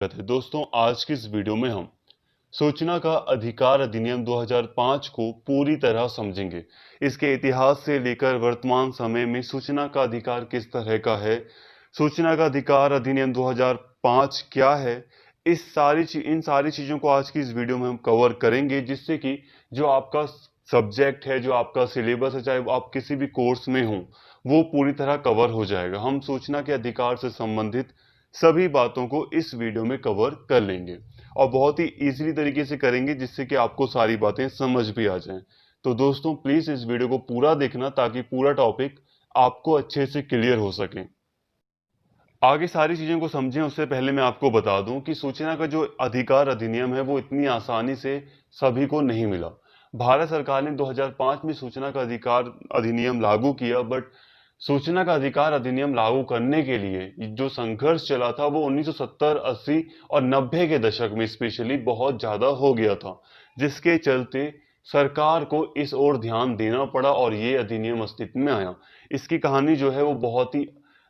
स्वागत है दोस्तों। आज की इस वीडियो में हम सूचना का अधिकार अधिनियम 2005 को पूरी तरह समझेंगे। इसके इतिहास से लेकर वर्तमान समय में सूचना का अधिकार किस तरह का है, सूचना का अधिकार अधिनियम 2005 क्या है, इन सारी चीज़ों को आज की इस वीडियो में हम कवर करेंगे, जिससे कि जो आपका सब्जेक्ट है, जो आपका सिलेबस है, चाहे आप किसी भी कोर्स में हो, वो पूरी तरह कवर हो जाएगा। हम सूचना के अधिकार से संबंधित सभी बातों को इस वीडियो में कवर कर लेंगे और बहुत ही इजीली तरीके से करेंगे, जिससे कि आपको सारी बातें समझ भी आ जाएं। तो दोस्तों प्लीज इस वीडियो को पूरा देखना, ताकि पूरा टॉपिक आपको अच्छे से क्लियर हो सके। आगे सारी चीजों को समझें उससे पहले मैं आपको बता दूं कि सूचना का जो अधिकार अधिनियम है वो इतनी आसानी से सभी को नहीं मिला। भारत सरकार ने 2005 में सूचना का अधिकार अधिनियम लागू किया, बट सूचना का अधिकार अधिनियम लागू करने के लिए जो संघर्ष चला था वो 1970, 80 और 90 के दशक में स्पेशली बहुत ज्यादा हो गया था, जिसके चलते सरकार को इस ओर ध्यान देना पड़ा और ये अधिनियम अस्तित्व में आया। इसकी कहानी जो है वो बहुत ही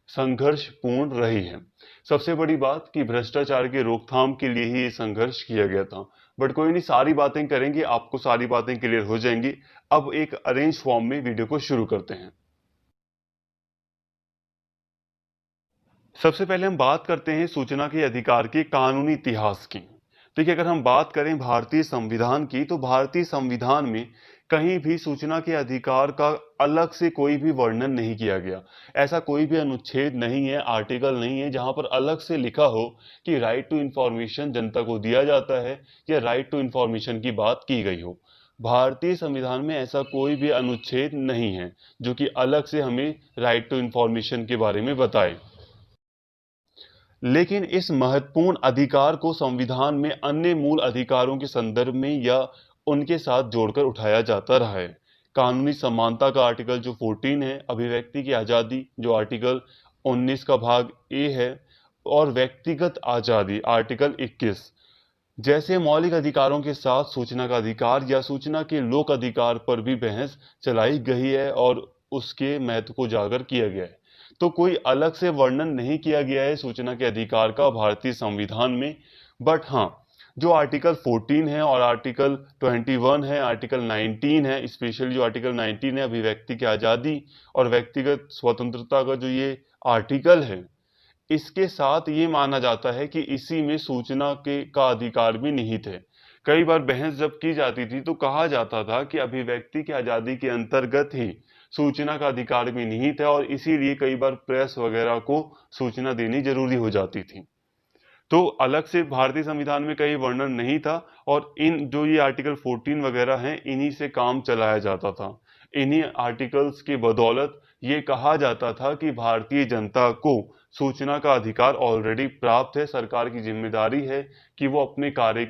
संघर्षपूर्ण रही है। सबसे बड़ी बात कि भ्रष्टाचार की रोकथाम के लिए ही ये संघर्ष किया गया था। बट कोई नहीं, सारी बातें करेंगे, आपको सारी बातें क्लियर हो जाएंगी। अब एक अरेंज फॉर्म में वीडियो को शुरू करते हैं। सबसे पहले हम बात करते हैं सूचना के अधिकार के कानूनी इतिहास की। देखिए, अगर हम बात करें भारतीय संविधान की, तो भारतीय संविधान में कहीं भी सूचना के अधिकार का अलग से कोई भी वर्णन नहीं किया गया। ऐसा कोई भी अनुच्छेद नहीं है, आर्टिकल नहीं है, जहां पर अलग से लिखा हो कि राइट टू इंफॉर्मेशन जनता को दिया जाता है या राइट टू इंफॉर्मेशन की बात की गई हो। भारतीय संविधान में ऐसा कोई भी अनुच्छेद नहीं है जो कि अलग से हमें राइट टू इंफॉर्मेशन के बारे में बताए। लेकिन इस महत्वपूर्ण अधिकार को संविधान में अन्य मूल अधिकारों के संदर्भ में या उनके साथ जोड़कर उठाया जाता रहा है। कानूनी समानता का आर्टिकल जो 14 है, अभिव्यक्ति की आज़ादी जो आर्टिकल 19 का भाग ए है, और व्यक्तिगत आज़ादी आर्टिकल 21 जैसे मौलिक अधिकारों के साथ सूचना का अधिकार या सूचना के लोक अधिकार पर भी बहस चलाई गई है और उसके महत्व को उजागर किया गया है। तो कोई अलग से वर्णन नहीं किया गया है सूचना के अधिकार का भारतीय संविधान में। बट हाँ, जो आर्टिकल 14 है और आर्टिकल 21 है, आर्टिकल 19 है, स्पेशली जो आर्टिकल 19 है अभिव्यक्ति की आज़ादी और व्यक्तिगत स्वतंत्रता का जो ये आर्टिकल है, इसके साथ ये माना जाता है कि इसी में सूचना के का अधिकार भी निहित है। कई बार बहस जब की जाती थी तो कहा जाता था कि अभिव्यक्ति की आज़ादी के अंतर्गत ही सूचना का अधिकार भी निहित है, और इसीलिए कई बार प्रेस वगैरह को सूचना देनी जरूरी हो जाती थी। तो अलग से भारतीय संविधान में कहीं वर्णन नहीं था, और इन जो ये आर्टिकल 14 वगैरह हैं, इन्हीं से काम चलाया जाता था। इन्हीं आर्टिकल्स की बदौलत ये कहा जाता था कि भारतीय जनता को सूचना का अधिकार ऑलरेडी प्राप्त है। सरकार की जिम्मेदारी है कि वो अपने कार्य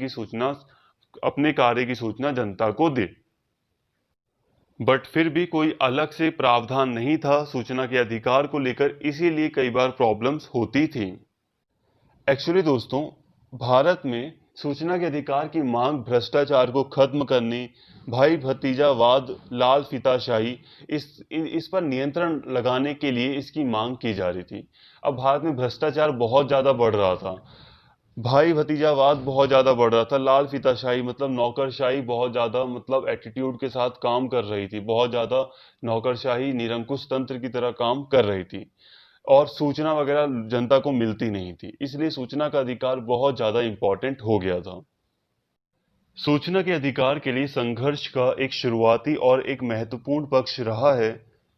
की सूचना जनता को दे। बट फिर भी कोई अलग से प्रावधान नहीं था सूचना के अधिकार को लेकर, इसीलिए कई बार प्रॉब्लम्स होती थी। एक्चुअली दोस्तों, भारत में सूचना के अधिकार की मांग भ्रष्टाचार को खत्म करने, भाई भतीजावाद, लाल फीताशाही, इस पर नियंत्रण लगाने के लिए इसकी मांग की जा रही थी। अब भारत में भ्रष्टाचार बहुत ज्यादा बढ़ रहा था, भाई भतीजावाद बहुत ज्यादा बढ़ रहा था, लाल फीताशाही मतलब नौकरशाही बहुत ज्यादा मतलब एटीट्यूड के साथ काम कर रही थी, बहुत ज्यादा नौकरशाही निरंकुश तंत्र की तरह काम कर रही थी, और सूचना वगैरह जनता को मिलती नहीं थी। इसलिए सूचना का अधिकार बहुत ज्यादा इंपॉर्टेंट हो गया था। सूचना के अधिकार के लिए संघर्ष का एक शुरुआती और एक महत्वपूर्ण पक्ष रहा है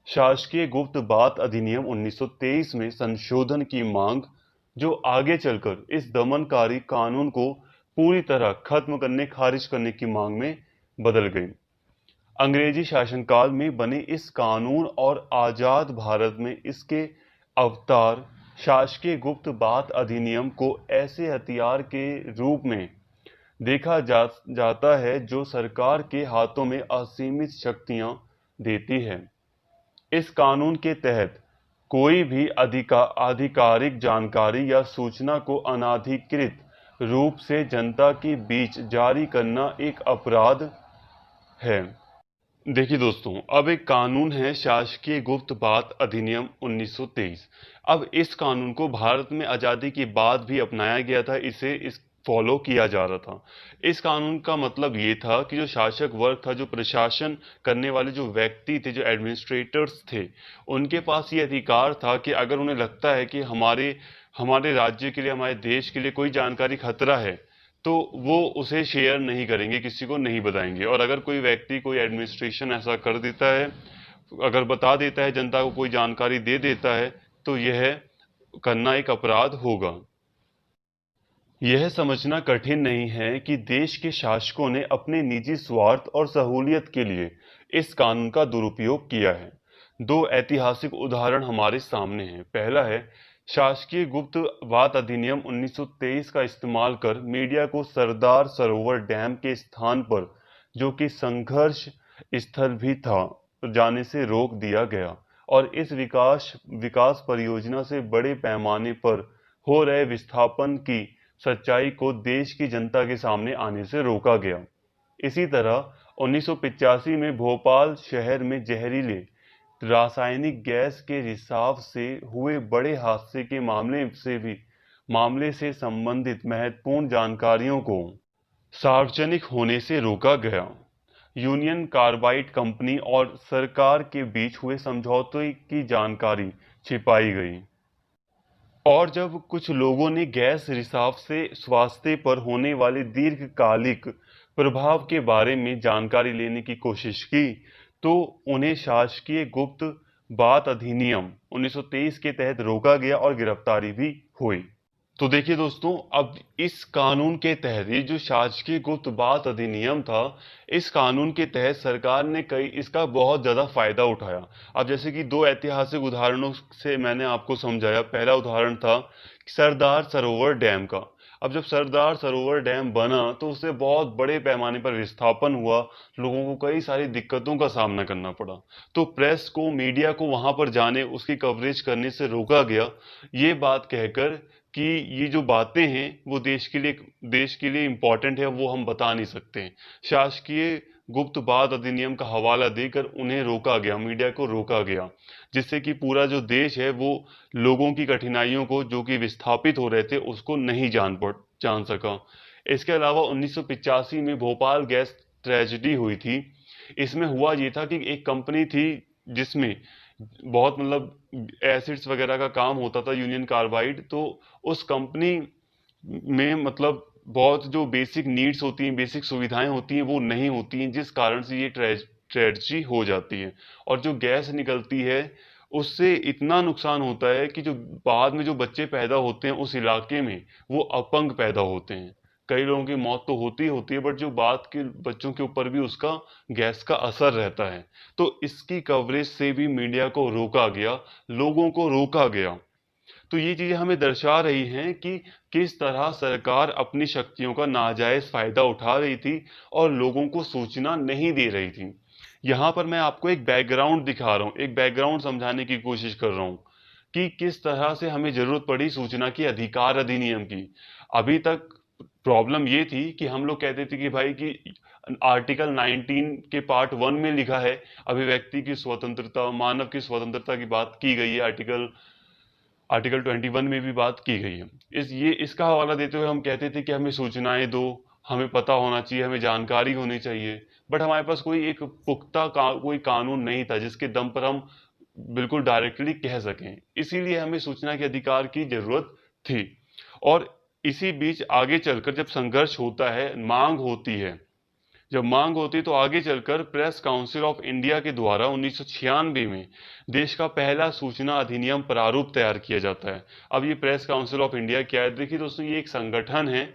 शासकीय गुप्त बात अधिनियम 1923 में संशोधन की मांग, जो आगे चलकर इस दमनकारी कानून को पूरी तरह खत्म करने, खारिज करने की मांग में बदल गई। अंग्रेजी शासनकाल में बने इस कानून और आजाद भारत में इसके अवतार शासकीय गुप्त बात अधिनियम को ऐसे हथियार के रूप में जाता है जो सरकार के हाथों में असीमित शक्तियां देती है। इस कानून के तहत कोई भी आधिकारिक जानकारी या सूचना को अनाधिकृत रूप से जनता के बीच जारी करना एक अपराध है। देखिए दोस्तों, अब एक कानून है शासकीय गुप्त बात अधिनियम 1923। अब इस कानून को भारत में आज़ादी के बाद भी अपनाया गया था, इसे इस फॉलो किया जा रहा था। इस कानून का मतलब ये था कि जो शासक वर्ग था, जो प्रशासन करने वाले जो व्यक्ति थे, जो एडमिनिस्ट्रेटर्स थे, उनके पास ये अधिकार था कि अगर उन्हें लगता है कि हमारे हमारे राज्य के लिए, हमारे देश के लिए कोई जानकारी खतरा है, तो वो उसे शेयर नहीं करेंगे, किसी को नहीं बताएंगे। और अगर कोई व्यक्ति, कोई एडमिनिस्ट्रेशन ऐसा कर देता है, अगर बता देता है, जनता को कोई जानकारी दे देता है, तो यह करना एक अपराध होगा। यह समझना कठिन नहीं है कि देश के शासकों ने अपने निजी स्वार्थ और सहूलियत के लिए इस कानून का दुरुपयोग किया है। दो ऐतिहासिक उदाहरण हमारे सामने हैं। पहला है शासकीय गुप्त बात अधिनियम 1923 का इस्तेमाल कर मीडिया को सरदार सरोवर डैम के स्थान पर, जो कि संघर्ष स्थल भी था, जाने से रोक दिया गया और इस विकास विकास परियोजना से बड़े पैमाने पर हो रहे विस्थापन की सच्चाई को देश की जनता के सामने आने से रोका गया। इसी तरह 1985 में भोपाल शहर में जहरीले रासायनिक गैस के रिसाव से हुए बड़े हादसे के मामले से संबंधित महत्वपूर्ण जानकारियों को सार्वजनिक होने से रोका गया। यूनियन कार्बाइड कंपनी और सरकार के बीच हुए समझौते की जानकारी छिपाई गई। और जब कुछ लोगों ने गैस रिसाव से स्वास्थ्य पर होने वाले दीर्घकालिक प्रभाव के बारे में जानकारी लेने की कोशिश की, तो उन्हें शासकीय गुप्त बात अधिनियम 1923 के तहत रोका गया और गिरफ्तारी भी हुई। तो देखिए दोस्तों, अब इस कानून के तहत, ये जो शासकीय गुप्त बात अधिनियम था, इस कानून के तहत सरकार ने इसका बहुत ज़्यादा फायदा उठाया। अब जैसे कि दो ऐतिहासिक उदाहरणों से मैंने आपको समझाया। पहला उदाहरण था सरदार सरोवर डैम का। अब जब सरदार सरोवर डैम बना तो उससे बहुत बड़े पैमाने पर विस्थापन हुआ, लोगों को कई सारी दिक्कतों का सामना करना पड़ा। तो प्रेस को, मीडिया को वहां पर जाने, उसकी कवरेज करने से रोका गया, ये बात कहकर कि ये जो बातें हैं वो देश के लिए इम्पोर्टेंट है, वो हम बता नहीं सकते हैं। शासकीय गुप्त बात अधिनियम का हवाला देकर उन्हें रोका गया, मीडिया को रोका गया, जिससे कि पूरा जो देश है वो लोगों की कठिनाइयों को, जो कि विस्थापित हो रहे थे, उसको नहीं जान सका। इसके अलावा 1985 में भोपाल गैस ट्रेजेडी हुई थी। इसमें हुआ ये था कि एक कंपनी थी जिसमें बहुत मतलब एसिड्स वगैरह का काम होता था, यूनियन कार्बाइड। तो उस कंपनी में मतलब बहुत जो बेसिक नीड्स होती हैं, बेसिक सुविधाएं होती हैं, वो नहीं होती हैं, जिस कारण से ये ट्रेजेडी हो जाती है। और जो गैस निकलती है उससे इतना नुकसान होता है कि जो बाद में जो बच्चे पैदा होते हैं उस इलाके में, वो अपंग पैदा होते हैं। कई लोगों की मौत तो होती है, बट जो बाद के बच्चों के ऊपर भी उसका गैस का असर रहता है। तो इसकी कवरेज से भी मीडिया को रोका गया, लोगों को रोका गया। तो ये चीजें हमें दर्शा रही हैं कि किस तरह सरकार अपनी शक्तियों का नाजायज फायदा उठा रही थी और लोगों को सूचना नहीं दे रही थी। यहाँ पर मैं आपको एक बैकग्राउंड दिखा रहा हूँ, एक बैकग्राउंड समझाने की कोशिश कर रहा हूँ कि किस तरह से हमें जरूरत पड़ी सूचना की अधिकार अधिनियम की। अभी तक प्रॉब्लम ये थी कि हम लोग कहते थे कि भाई कि आर्टिकल 19 के पार्ट 1 में लिखा है अभिव्यक्ति की स्वतंत्रता, मानव की स्वतंत्रता की बात की गई है, आर्टिकल 21 में भी बात की गई है। इसका हवाला देते हुए हम कहते थे कि हमें सूचनाएं दो, हमें पता होना चाहिए, हमें जानकारी होनी चाहिए। बट हमारे पास कोई एक पुख्ता कोई कानून नहीं था जिसके दम पर हम बिल्कुल डायरेक्टली कह सकें। इसीलिए हमें सूचना के अधिकार की जरूरत थी। और इसी बीच आगे चलकर जब संघर्ष होता है, जब मांग होती, तो आगे चलकर प्रेस काउंसिल ऑफ इंडिया के द्वारा 1996 में देश का पहला सूचना अधिनियम प्रारूप तैयार किया जाता है। अब ये प्रेस काउंसिल ऑफ इंडिया क्या है? देखिए दोस्तों, ये एक संगठन है,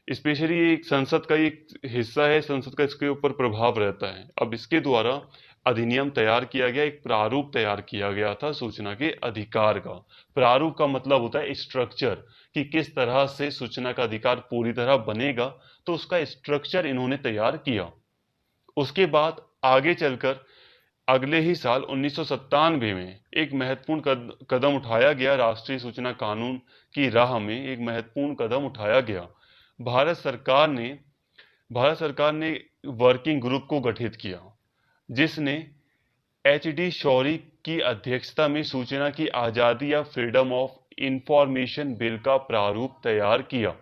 स्पेशली ये एक संसद का एक हिस्सा है, संसद का इसके ऊपर प्रभाव रहता है। अब इसके द्वारा अधिनियम तैयार किया गया, एक प्रारूप तैयार किया गया था सूचना के अधिकार का। प्रारूप का मतलब होता है स्ट्रक्चर, कि किस तरह से सूचना का अधिकार पूरी तरह बनेगा, तो उसका स्ट्रक्चर इन्होंने तैयार किया। उसके बाद आगे चलकर अगले ही साल 1997 में एक महत्वपूर्ण कदम उठाया गया, राष्ट्रीय सूचना कानून की राह में एक महत्वपूर्ण कदम उठाया गया। भारत सरकार ने भारत सरकार ने वर्किंग ग्रुप को गठित किया, जिसने एच.डी. शौरी की अध्यक्षता में सूचना की आजादी या फ्रीडम ऑफ इंफॉर्मेशन बिल का प्रारूप तैयार किया।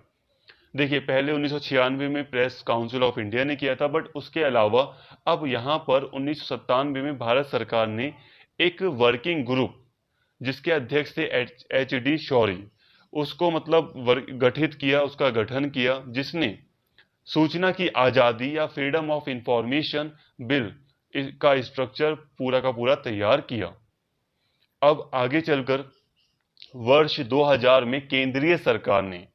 देखिए, पहले 1996 में प्रेस काउंसिल ऑफ इंडिया ने किया था, बट उसके अलावा अब यहां पर 1997 में भारत सरकार ने एक वर्किंग ग्रुप, जिसके अध्यक्ष थे एच.डी. शौरी, उसको मतलब गठित किया, उसका गठन किया, जिसने सूचना की आजादी या फ्रीडम ऑफ इंफॉर्मेशन बिल का स्ट्रक्चर पूरा का पूरा तैयार किया। अब आगे चलकर वर्ष 2000 में केंद्रीय सरकार ने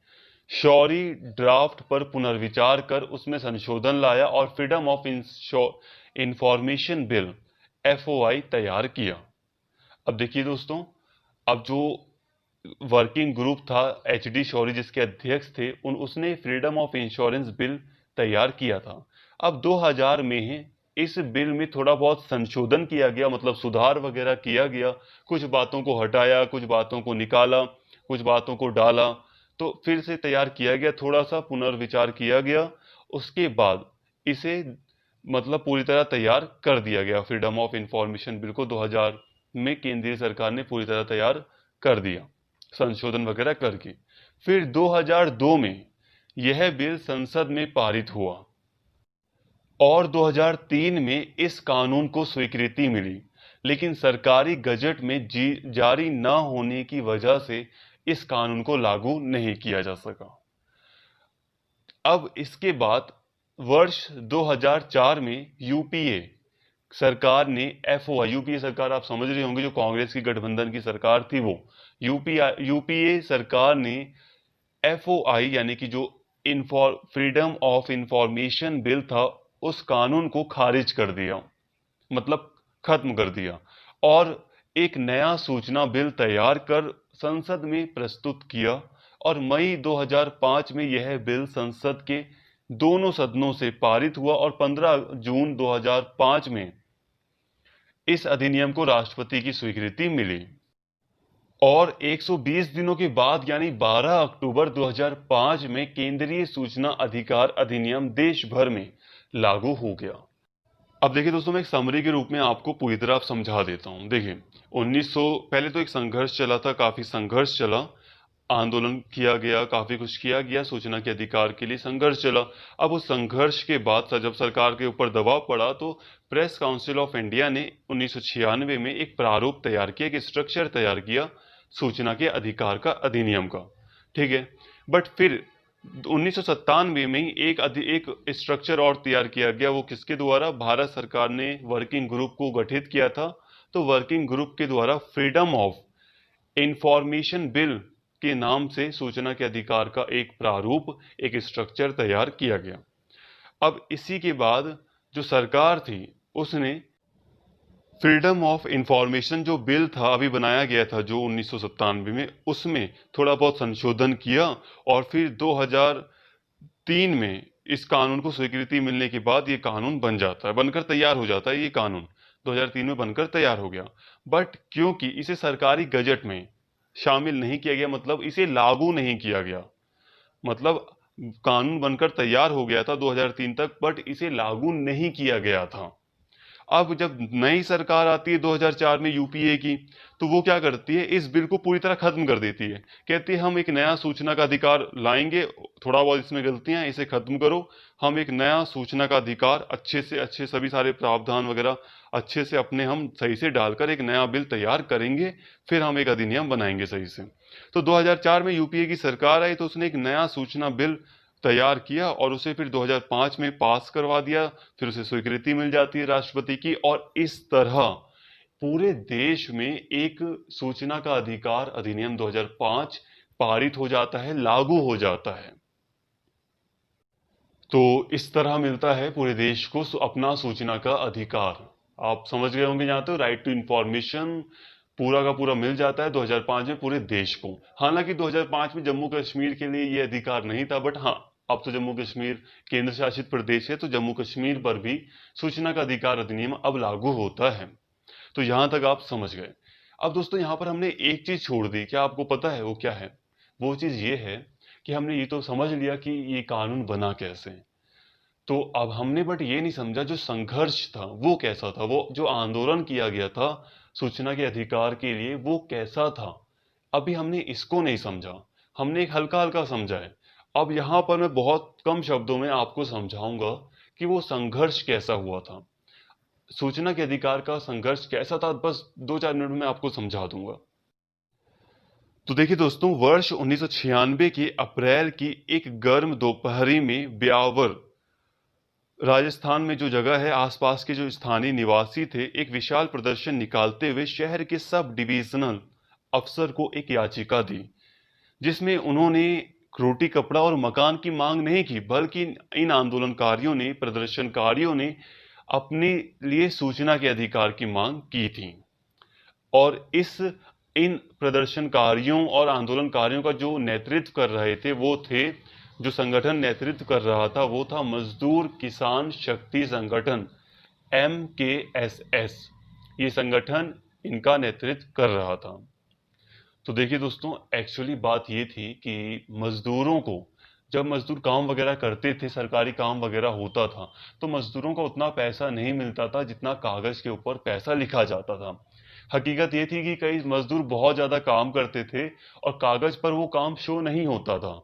शौरी ड्राफ्ट पर पुनर्विचार कर उसमें संशोधन लाया और freedom of information bill FOI तैयार किया। अब देखिए दोस्तों, अब जो वर्किंग ग्रुप था एच.डी. शौरी जिसके अध्यक्ष थे, उसने फ्रीडम ऑफ इंश्योरेंस बिल तैयार किया था। अब 2000 में इस बिल में थोड़ा बहुत संशोधन किया गया, मतलब सुधार वगैरह किया गया, कुछ बातों को हटाया, कुछ बातों को निकाला, कुछ बातों को डाला, तो फिर से तैयार किया गया, थोड़ा सा पुनर्विचार किया गया। उसके बाद इसे मतलब पूरी तरह तैयार कर दिया गया। फ्रीडम ऑफ इंफॉर्मेशन बिल को 2000 में केंद्रीय सरकार ने पूरी तरह तैयार कर दिया, संशोधन वगैरह करके। फिर 2002 में यह बिल संसद में पारित हुआ और 2003 में इस कानून को स्वीकृति मिली, लेकिन सरकारी गजट में जारी न होने की वजह से इस कानून को लागू नहीं किया जा सका। अब इसके बाद वर्ष 2004 में यूपीए सरकार ने एफओआई, यूपीए सरकार आप समझ रहे होंगे, जो कांग्रेस की गठबंधन की सरकार थी, वो यूपीए सरकार ने एफओआई यानी कि जो फ्रीडम ऑफ इंफॉर्मेशन बिल था, उस कानून को खारिज कर दिया, मतलब खत्म कर दिया, और एक नया सूचना बिल तैयार कर संसद में प्रस्तुत किया। और मई 2005 में यह बिल संसद के दोनों सदनों से पारित हुआ और 15 जून 2005 में इस अधिनियम को राष्ट्रपति की स्वीकृति मिली। और 120 दिनों के बाद यानी 12 अक्टूबर 2005 में केंद्रीय सूचना अधिकार अधिनियम देश भर में लागू हो गया। अब देखिए दोस्तों, मैं एक समरी के रूप में आपको पूरी तरह समझा देता हूं। देखिए, 1900 पहले तो एक संघर्ष चला था, काफी संघर्ष चला, आंदोलन किया गया, काफी कुछ किया गया, सूचना के अधिकार के लिए संघर्ष चला। अब उस संघर्ष के बाद जब सरकार के ऊपर दबाव पड़ा, तो प्रेस काउंसिल ऑफ इंडिया ने 1996 में एक प्रारूप तैयार किया, एक स्ट्रक्चर तैयार किया सूचना के अधिकार का अधिनियम का, ठीक है। बट फिर 1997 में एक स्ट्रक्चर और तैयार किया गया, वो किसके द्वारा? भारत सरकार ने वर्किंग ग्रुप को गठित किया था, तो वर्किंग ग्रुप के द्वारा फ्रीडम ऑफ इंफॉर्मेशन बिल के नाम से सूचना के अधिकार का एक प्रारूप, एक स्ट्रक्चर तैयार किया गया। अब इसी के बाद जो सरकार थी, उसने फ्रीडम ऑफ इंफॉर्मेशन जो बिल था, अभी बनाया गया था जो 1997 में, उसमें थोड़ा बहुत संशोधन किया और फिर 2003 में इस कानून को स्वीकृति मिलने के बाद ये कानून बन जाता है, बनकर तैयार हो जाता है। ये कानून 2003 में बनकर तैयार हो गया, बट क्योंकि इसे सरकारी गजट में शामिल नहीं किया गया, मतलब इसे लागू नहीं किया गया, मतलब कानून बनकर तैयार हो गया था 2003 तक, बट इसे लागू नहीं किया गया था। अब जब नई सरकार आती है 2004 में यूपीए की, तो वो क्या करती है? इस बिल को पूरी तरह खत्म कर देती है। कहती है हम एक नया सूचना का अधिकार लाएंगे, थोड़ा बहुत इसमें गलतियां, इसे खत्म करो, हम एक नया सूचना का अधिकार अच्छे से अच्छे सभी सारे प्रावधान वगैरह अच्छे से अपने हम सही से डालकर एक नया बिल तैयार करेंगे, फिर हम एक अधिनियम बनाएंगे सही से। तो 2004 में यूपीए की सरकार आई, तो उसने एक नया सूचना बिल तैयार किया और उसे फिर 2005 में पास करवा दिया, फिर उसे स्वीकृति मिल जाती है राष्ट्रपति की, और इस तरह पूरे देश में एक सूचना का अधिकार अधिनियम 2005 पारित हो जाता है, लागू हो जाता है। तो इस तरह मिलता है पूरे देश को अपना सूचना का अधिकार। आप समझ गए होंगे, यहाँ तो राइट टू इंफॉर्मेशन पूरा का पूरा मिल जाता है 2005 में पूरे देश को। हालांकि 2005 में जम्मू कश्मीर के लिए ये अधिकार नहीं था, बट हाँ, अब तो जम्मू कश्मीर केंद्र शासित प्रदेश है, तो जम्मू कश्मीर पर भी सूचना का अधिकार अधिनियम अब लागू होता है। तो यहां तक आप समझ गए। अब दोस्तों, यहां पर हमने एक चीज छोड़ दी, क्या आपको पता है वो क्या है? वो चीज ये है कि हमने ये तो समझ लिया कि ये कानून बना कैसे, तो अब हमने बट ये नहीं समझा जो संघर्ष था वो कैसा था, वो जो आंदोलन किया गया था सूचना के अधिकार के लिए वो कैसा था। अभी हमने इसको नहीं समझा, हमने एक हल्का हल्का समझा है। अब यहाँ पर मैं बहुत कम शब्दों में आपको समझाऊंगा कि वो संघर्ष कैसा हुआ था, सूचना के अधिकार का संघर्ष कैसा था। बस 2-4 मिनट में आपको समझा दूंगा। तो देखिए दोस्तों, वर्ष 1996 के अप्रैल की एक गर्म दोपहरी में ब्यावर राजस्थान में जो जगह है, आसपास के जो स्थानीय निवासी थे एक विशाल प्रदर्शन निकालते हुए शहर के सब डिविजनल अफसर को एक याचिका दी, जिसमें उन्होंने रोटी कपड़ा और मकान की मांग नहीं की, बल्कि इन आंदोलनकारियों ने, प्रदर्शनकारियों ने अपने लिए सूचना के अधिकार की मांग की थी। और इन प्रदर्शनकारियों और आंदोलनकारियों का जो नेतृत्व कर रहे थे वो थे, जो संगठन नेतृत्व कर रहा था वो था मजदूर किसान शक्ति संगठन, MKSS। ये संगठन इनका नेतृत्व कर रहा था। तो देखिए दोस्तों, एक्चुअली बात ये थी कि मजदूरों को, जब मजदूर काम वगैरह करते थे, सरकारी काम वगैरह होता था, तो मजदूरों को उतना पैसा नहीं मिलता था जितना कागज के ऊपर पैसा लिखा जाता था। हकीकत ये थी कि कई मजदूर बहुत ज्यादा काम करते थे और कागज पर वो काम शो नहीं होता था।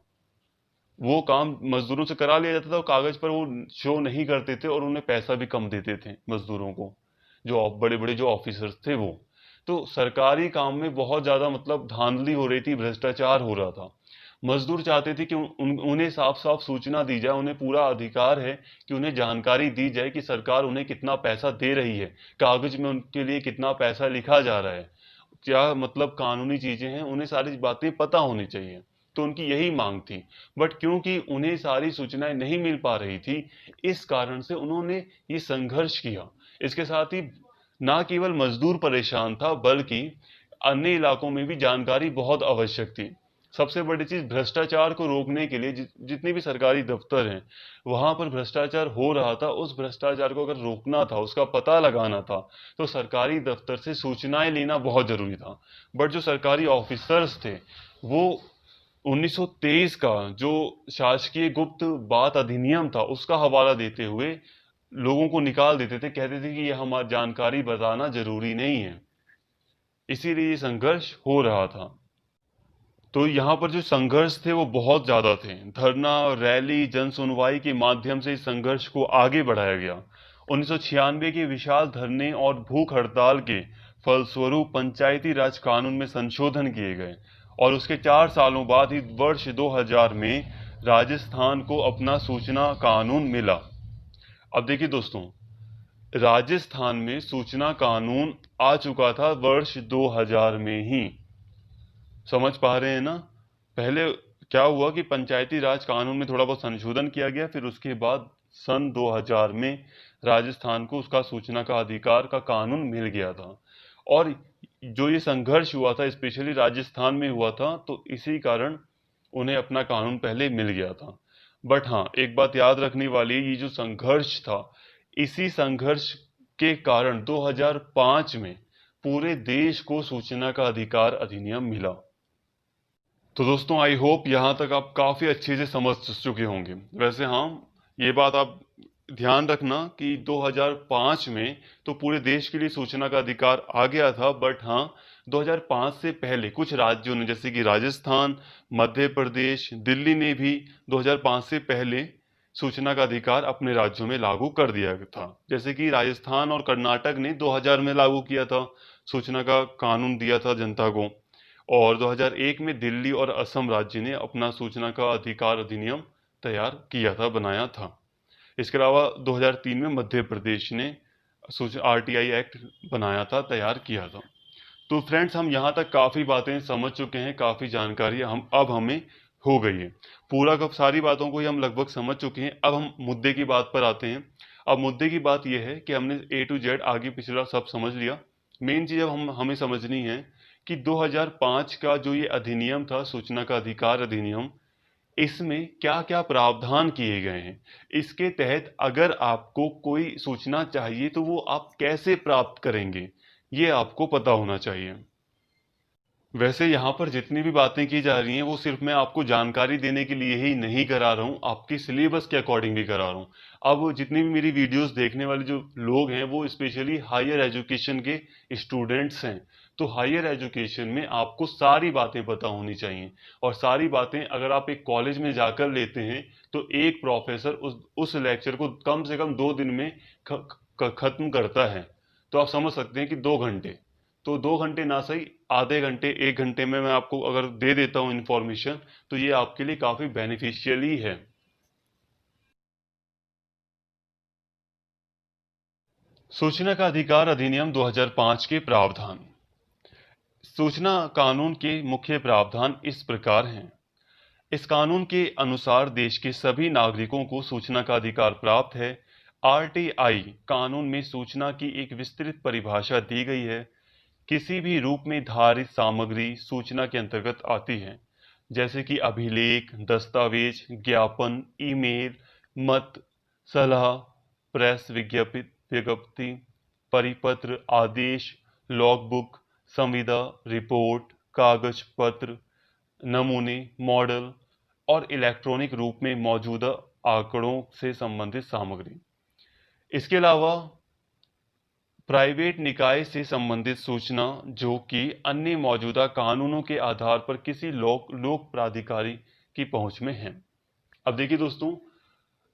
वो काम मजदूरों से करा लिया जाता था और कागज पर वो शो नहीं करते थे और उन्हें पैसा भी कम देते थे मजदूरों को, जो बड़े बड़े जो ऑफिसर्स थे वो। तो सरकारी काम में बहुत ज्यादा मतलब धांधली हो रही थी, भ्रष्टाचार हो रहा था। मजदूर चाहते थे कि उन्हें साफ साफ सूचना दी जाए, उन्हें पूरा अधिकार है कि उन्हें जानकारी दी जाए कि सरकार उन्हें कितना पैसा दे रही है, कागज में उनके लिए कितना पैसा लिखा जा रहा है, क्या मतलब कानूनी चीजें हैं, उन्हें सारी बातें पता होनी चाहिए। तो उनकी यही मांग थी। बट क्योंकि उन्हें सारी सूचनाएं नहीं मिल पा रही थी, इस कारण से उन्होंने ये संघर्ष किया। इसके साथ ही ना केवल मजदूर परेशान था, बल्कि अन्य इलाकों में भी जानकारी बहुत आवश्यक थी। सबसे बड़ी चीज, भ्रष्टाचार को रोकने के लिए जितने भी सरकारी दफ्तर हैं वहां पर भ्रष्टाचार हो रहा था, उस भ्रष्टाचार को अगर रोकना था, उसका पता लगाना था, तो सरकारी दफ्तर से सूचनाएं लेना बहुत जरूरी था। बट जो सरकारी ऑफिसर्स थे वो 1923 का जो शासकीय गुप्त बात अधिनियम था उसका हवाला देते हुए लोगों को निकाल देते थे, कहते थे कि यह हमारी जानकारी बताना जरूरी नहीं है। इसीलिए ये संघर्ष हो रहा था। तो यहाँ पर जो संघर्ष थे वो बहुत ज्यादा थे। धरना, रैली, जन सुनवाई के माध्यम से इस संघर्ष को आगे बढ़ाया गया। 1996 के विशाल धरने और भूख हड़ताल के फलस्वरूप पंचायती राज कानून में संशोधन किए गए और उसके 4 सालों बाद ही वर्ष 2000 में राजस्थान को अपना सूचना कानून मिला। अब देखिए दोस्तों, राजस्थान में सूचना कानून आ चुका था वर्ष 2000 में ही। समझ पा रहे हैं ना? पहले क्या हुआ कि पंचायती राज कानून में थोड़ा बहुत संशोधन किया गया, फिर उसके बाद सन 2000 में राजस्थान को उसका सूचना का अधिकार का कानून मिल गया था। और जो ये संघर्ष हुआ था स्पेशली राजस्थान में हुआ था, तो इसी कारण उन्हें अपना कानून पहले मिल गया था। बट हाँ, एक बात याद रखने वाली, ये जो संघर्ष था, इसी संघर्ष के कारण 2005 में पूरे देश को सूचना का अधिकार अधिनियम मिला। तो दोस्तों, आई होप यहाँ तक आप काफ़ी अच्छे से समझ चुके होंगे। वैसे हाँ, ये बात आप ध्यान रखना कि 2005 में तो पूरे देश के लिए सूचना का अधिकार आ गया था, बट हाँ 2005 से पहले कुछ राज्यों ने, जैसे कि राजस्थान, मध्य प्रदेश, दिल्ली ने भी 2005 से पहले सूचना का अधिकार अपने राज्यों में लागू कर दिया था। जैसे कि राजस्थान और कर्नाटक ने 2000 में लागू किया था, सूचना का कानून दिया था जनता को। और 2001 में दिल्ली और असम राज्य ने अपना सूचना का अधिकार अधिनियम तैयार किया था, बनाया था। इसके अलावा 2003 में मध्य प्रदेश ने RTI एक्ट बनाया था, तैयार किया था। तो फ्रेंड्स, हम यहाँ तक काफ़ी बातें समझ चुके हैं, काफ़ी जानकारी हम अब हमें हो गई है। पूरा कब सारी बातों को ही हम लगभग समझ चुके हैं। अब हम मुद्दे की बात पर आते हैं। अब मुद्दे की बात यह है कि हमने A to Z आगे पिछला सब समझ लिया। मेन चीज़ अब हमें समझनी है कि 2005 का जो ये अधिनियम था, सूचना का अधिकार अधिनियम, इसमें क्या क्या प्रावधान किए गए हैं। इसके तहत अगर आपको कोई सूचना चाहिए तो वो आप कैसे प्राप्त करेंगे, ये आपको पता होना चाहिए। वैसे यहाँ पर जितनी भी बातें की जा रही हैं वो सिर्फ मैं आपको जानकारी देने के लिए ही नहीं करा रहा हूँ, आपकी सिलेबस के अकॉर्डिंग भी करा रहा हूँ। अब जितनी भी मेरी वीडियोस देखने वाले जो लोग हैं वो स्पेशली हायर एजुकेशन के स्टूडेंट्स हैं। तो हायर एजुकेशन में आपको सारी बातें पता होनी चाहिए, और सारी बातें अगर आप एक कॉलेज में जाकर लेते हैं तो एक प्रोफेसर उस लेक्चर को कम से कम 2 दिन में खत्म करता है। तो आप समझ सकते हैं कि 2 घंटे, तो 2 घंटे ना सही आधे घंटे 1 घंटे में मैं आपको अगर दे देता हूं इंफॉर्मेशन, तो ये आपके लिए काफी बेनिफिशियल ही है। सूचना का अधिकार अधिनियम 2005 के प्रावधान। सूचना कानून के मुख्य प्रावधान इस प्रकार हैं। इस कानून के अनुसार देश के सभी नागरिकों को सूचना का अधिकार प्राप्त है। आरटीआई कानून में सूचना की एक विस्तृत परिभाषा दी गई है। किसी भी रूप में धारित सामग्री सूचना के अंतर्गत आती है, जैसे कि अभिलेख, दस्तावेज, ज्ञापन, ईमेल, मत, सलाह, प्रेस विज्ञप्ति, परिपत्र, आदेश, लॉगबुक, संविदा, रिपोर्ट, कागज पत्र, नमूने, मॉडल और इलेक्ट्रॉनिक रूप में मौजूदा आंकड़ों से संबंधित सामग्री। इसके अलावा प्राइवेट निकाय से संबंधित सूचना जो कि अन्य मौजूदा कानूनों के आधार पर किसी लोक प्राधिकारी की पहुंच में है। अब देखिए दोस्तों,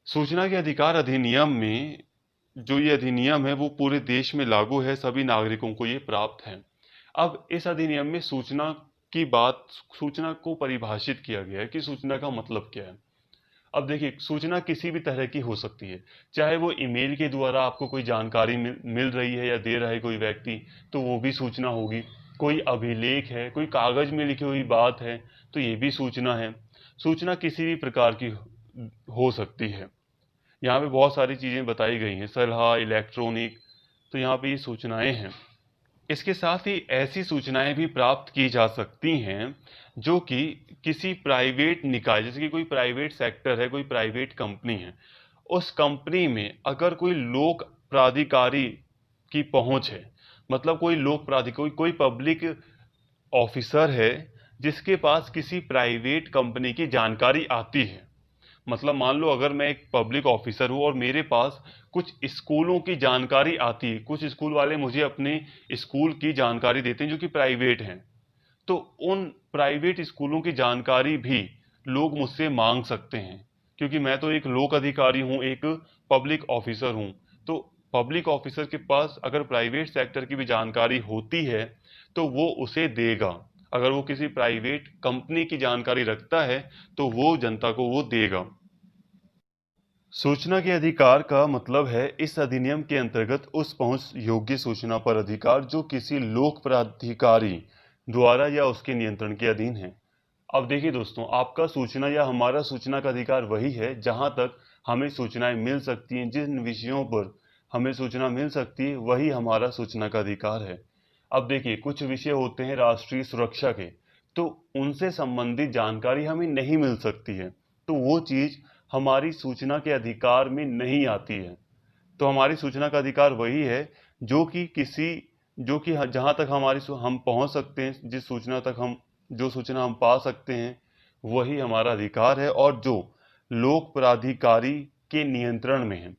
सूचना के अधिकार अधिनियम में जो ये अधिनियम है वो पूरे देश में लागू है, सभी नागरिकों को ये प्राप्त है। अब इस अधिनियम में सूचना को परिभाषित किया गया है कि सूचना का मतलब क्या है। अब देखिए, सूचना किसी भी तरह की हो सकती है, चाहे वो ईमेल के द्वारा आपको कोई जानकारी मिल रही है या दे रहा है कोई व्यक्ति, तो वो भी सूचना होगी। कोई अभिलेख है, कोई कागज में लिखी हुई बात है, तो ये भी सूचना है। सूचना किसी भी प्रकार की हो सकती है। यहाँ पे बहुत सारी चीजें बताई गई हैं, सलाह, इलेक्ट्रॉनिक, तो यहाँ पे ये सूचनाएं हैं। इसके साथ ही ऐसी सूचनाएं भी प्राप्त की जा सकती हैं जो कि किसी प्राइवेट निकाय, जैसे कि कोई प्राइवेट सेक्टर है, कोई प्राइवेट कंपनी है, उस कंपनी में अगर कोई लोक प्राधिकारी की पहुंच है, मतलब कोई लोक प्राधिकारी, कोई पब्लिक ऑफिसर है जिसके पास किसी प्राइवेट कंपनी की जानकारी आती है। मतलब मान लो अगर मैं एक पब्लिक ऑफिसर हूँ और मेरे पास कुछ स्कूलों की जानकारी आती है, कुछ स्कूल वाले मुझे अपने स्कूल की जानकारी देते हैं जो कि प्राइवेट हैं, तो उन प्राइवेट स्कूलों की जानकारी भी लोग मुझसे मांग सकते हैं, क्योंकि मैं तो एक लोक अधिकारी हूँ, एक पब्लिक ऑफिसर हूँ। तो पब्लिक ऑफिसर के पास अगर प्राइवेट सेक्टर की भी जानकारी होती है तो वो उसे देगा। अगर वो किसी प्राइवेट कंपनी की जानकारी रखता है तो वो जनता को वो देगा। सूचना के अधिकार का मतलब है इस अधिनियम के अंतर्गत उस पहुंच योग्य सूचना पर अधिकार जो किसी लोक प्राधिकारी द्वारा या उसके नियंत्रण के अधीन है। अब देखिए दोस्तों, आपका सूचना या हमारा सूचना का अधिकार वही है जहां तक हमें सूचनाएं मिल सकती हैं, जिन विषयों पर हमें सूचना मिल सकती है वही हमारा सूचना का अधिकार है। अब देखिए, कुछ विषय होते हैं राष्ट्रीय सुरक्षा के, तो उनसे संबंधित जानकारी हमें नहीं मिल सकती है, तो वो चीज हमारी सूचना के अधिकार में नहीं आती है। तो हमारी सूचना का अधिकार वही है जो कि जहां तक हम पहुंच सकते हैं, जो सूचना हम पा सकते हैं, वही हमारा अधिकार है, और जो लोक प्राधिकारी के नियंत्रण में है।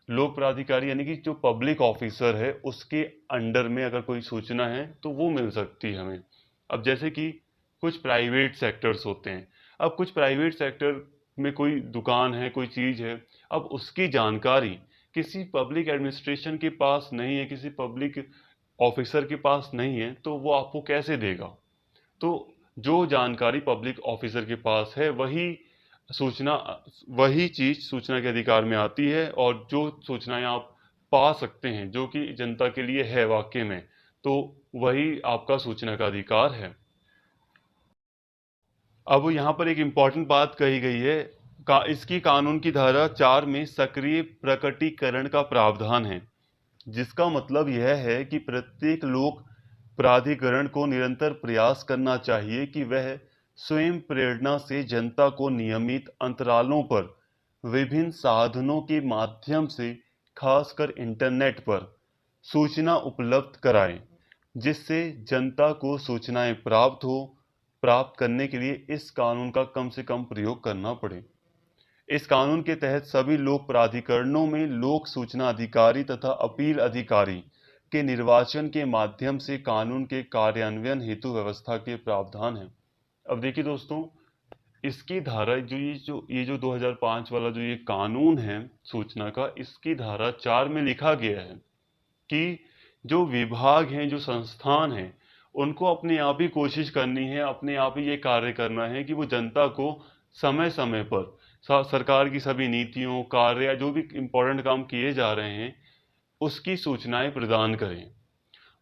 लोक प्राधिकारी यानी कि जो पब्लिक ऑफिसर है उसके अंडर में अगर कोई सूचना है तो वो मिल सकती है हमें। अब जैसे कि कुछ प्राइवेट सेक्टर्स होते हैं, अब कुछ प्राइवेट सेक्टर में कोई दुकान है, कोई चीज है, अब उसकी जानकारी किसी पब्लिक एडमिनिस्ट्रेशन के पास नहीं है, किसी पब्लिक ऑफिसर के पास नहीं है, तो वो आपको कैसे देगा? तो जो जानकारी पब्लिक ऑफिसर के पास है सूचना वही चीज सूचना के अधिकार में आती है, और जो सूचनाएं आप पा सकते हैं जो कि जनता के लिए है वाकई में, तो वही आपका सूचना का अधिकार है। अब यहाँ पर एक इम्पॉर्टेंट बात कही गई है, इसकी कानून की धारा 4 में सक्रिय प्रकटीकरण का प्रावधान है, जिसका मतलब यह है कि प्रत्येक लोक प्राधिकरण को निरंतर प्रयास करना चाहिए कि वह स्वयं प्रेरणा से जनता को नियमित अंतरालों पर विभिन्न साधनों के माध्यम से, खासकर इंटरनेट पर, सूचना उपलब्ध कराए, जिससे जनता को सूचनाएं प्राप्त करने के लिए इस कानून का कम से कम प्रयोग करना पड़े। इस कानून के तहत सभी लोक प्राधिकरणों में लोक सूचना अधिकारी तथा अपील अधिकारी के निर्वाचन के माध्यम से कानून के कार्यान्वयन हेतु व्यवस्था के प्रावधान हैं। अब देखिए दोस्तों, इसकी धारा जो 2005 वाला जो ये कानून है सूचना का, इसकी धारा 4 में लिखा गया है कि जो विभाग हैं, जो संस्थान हैं, उनको अपने आप ही कोशिश करनी है, अपने आप ही ये कार्य करना है कि वो जनता को समय समय पर सरकार की सभी नीतियों, कार्य या जो भी इम्पोर्टेंट काम किए जा रहे हैं उसकी सूचनाएं प्रदान करें।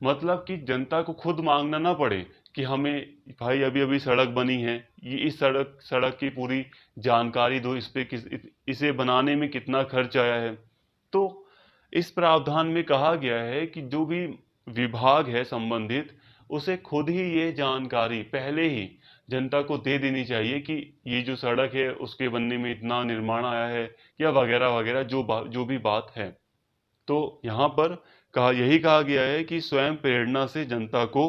मतलब कि जनता को खुद मांगना ना पड़े कि हमें भाई अभी अभी सड़क बनी है, ये इस सड़क की पूरी जानकारी दो, इस पे इसे बनाने में कितना खर्च आया है। तो इस प्रावधान में कहा गया है कि जो भी विभाग है संबंधित, उसे खुद ही ये जानकारी पहले ही जनता को दे देनी चाहिए कि ये जो सड़क है उसके बनने में इतना निर्माण आया है, या वगैरह वगैरह जो भी बात है। तो यहाँ पर यही कहा गया है कि स्वयं प्रेरणा से जनता को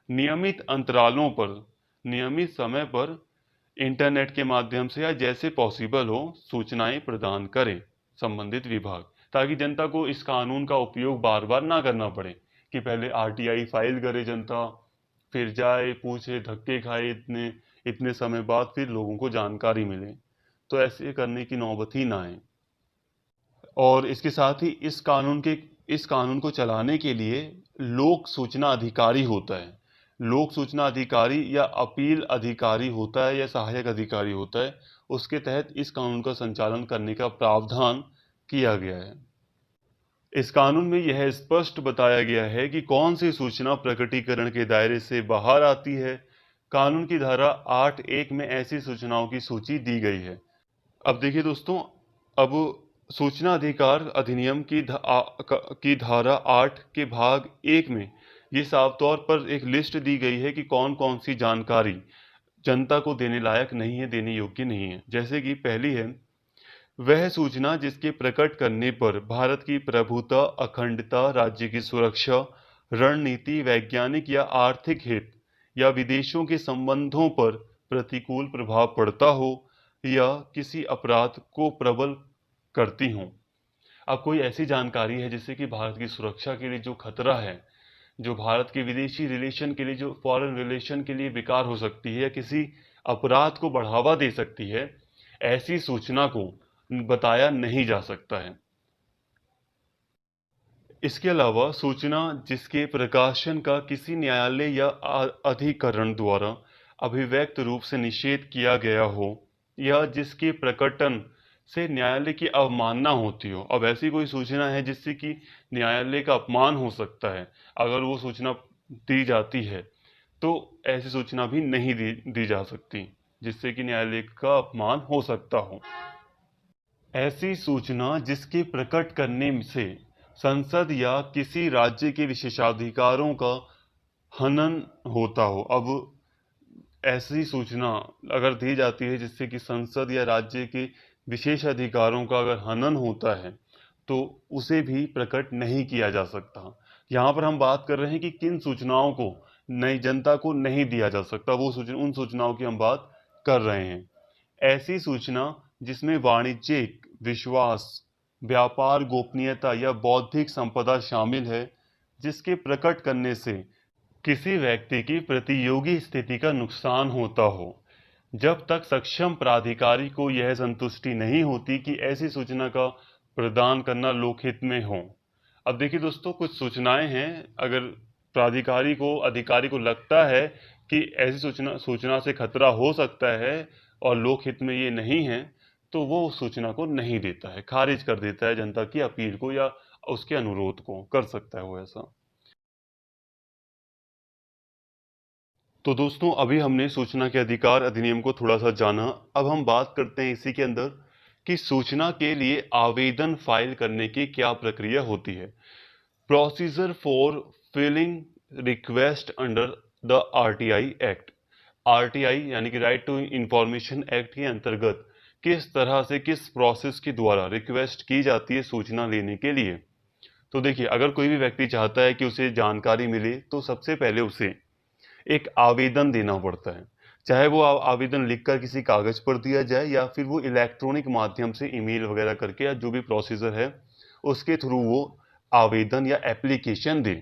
नियमित अंतरालों पर, नियमित समय पर इंटरनेट के माध्यम से या जैसे पॉसिबल हो सूचनाएं प्रदान करें संबंधित विभाग, ताकि जनता को इस कानून का उपयोग बार बार ना करना पड़े कि पहले आरटीआई फाइल करे जनता, फिर जाए पूछे, धक्के खाए इतने इतने समय बाद फिर लोगों को जानकारी मिले। तो ऐसे करने की नौबत ही ना आए। और इसके साथ ही इस कानून को चलाने के लिए लोक सूचना अधिकारी होता है। लोक सूचना अधिकारी या अपील अधिकारी होता है या सहायक अधिकारी होता है। उसके तहत इस कानून का संचालन करने का प्रावधान किया गया है। इस कानून में यह स्पष्ट बताया गया है कि कौन सी सूचना प्रकटीकरण के दायरे से बाहर आती है। कानून की धारा 8(1) में ऐसी सूचनाओं की सूची दी गई है। अब देखिए दोस्तों, अब सूचना अधिकार अधिनियम की धारा 8 के भाग 1 में ये साफ तौर पर एक लिस्ट दी गई है कि कौन कौन सी जानकारी जनता को देने लायक नहीं है, देने योग्य नहीं है। जैसे कि पहली है, वह सूचना जिसके प्रकट करने पर भारत की प्रभुता, अखंडता, राज्य की सुरक्षा, रणनीति, वैज्ञानिक या आर्थिक हित या विदेशों के संबंधों पर प्रतिकूल प्रभाव पड़ता हो या किसी अपराध को प्रबल करती हूँ। अब कोई ऐसी जानकारी है जिससे कि भारत की सुरक्षा के लिए जो खतरा है, जो भारत के विदेशी रिलेशन के लिए, जो फॉरेन रिलेशन के लिए बेकार हो सकती है या किसी अपराध को बढ़ावा दे सकती है, ऐसी सूचना को बताया नहीं जा सकता है। इसके अलावा सूचना जिसके प्रकाशन का किसी न्यायालय या अधिकरण द्वारा अभिव्यक्त रूप से निषेध किया गया हो या जिसके प्रकटन से न्यायालय की अवमानना होती हो। अब ऐसी कोई सूचना है जिससे कि न्यायालय का अपमान हो सकता है, अगर वो सूचना दी जाती है तो ऐसी सूचना भी नहीं दी जा सकती जिससे कि न्यायालय का अपमान हो सकता हो। ऐसी सूचना जिसके प्रकट करने से संसद या किसी राज्य के विशेषाधिकारों का हनन होता हो। अब ऐसी सूचना अगर दी जाती है जिससे कि संसद या राज्य के विशेष अधिकारों का अगर हनन होता है तो उसे भी प्रकट नहीं किया जा सकता। यहाँ पर हम बात कर रहे हैं कि किन सूचनाओं को नई जनता को नहीं दिया जा सकता, वो उन सूचनाओं की हम बात कर रहे हैं। ऐसी सूचना जिसमें वाणिज्यिक, विश्वास, व्यापार गोपनीयता या बौद्धिक संपदा शामिल है, जिसके प्रकट करने से किसी व्यक्ति की प्रतियोगी स्थिति का नुकसान होता हो, जब तक सक्षम प्राधिकारी को यह संतुष्टि नहीं होती कि ऐसी सूचना का प्रदान करना लोकहित में हो। अब देखिए दोस्तों, कुछ सूचनाएं हैं, अगर अधिकारी को लगता है कि ऐसी सूचना से खतरा हो सकता है और लोकहित में ये नहीं है, तो वो उस सूचना को नहीं देता है, खारिज कर देता है जनता की अपील को या उसके अनुरोध को, कर सकता है वो ऐसा। तो दोस्तों, अभी हमने सूचना के अधिकार अधिनियम को थोड़ा सा जाना। अब हम बात करते हैं इसी के अंदर कि सूचना के लिए आवेदन फाइल करने की क्या प्रक्रिया होती है। Procedure for filling request under the RTI act. RTI यानी कि राइट टू इंफॉर्मेशन एक्ट के अंतर्गत किस तरह से, किस प्रोसेस के द्वारा रिक्वेस्ट की जाती है सूचना लेने के लिए। तो देखिए, अगर कोई भी व्यक्ति चाहता है कि उसे जानकारी मिले तो सबसे पहले उसे एक आवेदन देना पड़ता है। चाहे वो आवेदन लिखकर किसी कागज पर दिया जाए या फिर वो इलेक्ट्रॉनिक माध्यम से ईमेल वगैरह करके या जो भी प्रोसीजर है उसके थ्रू वो आवेदन या एप्लीकेशन दे।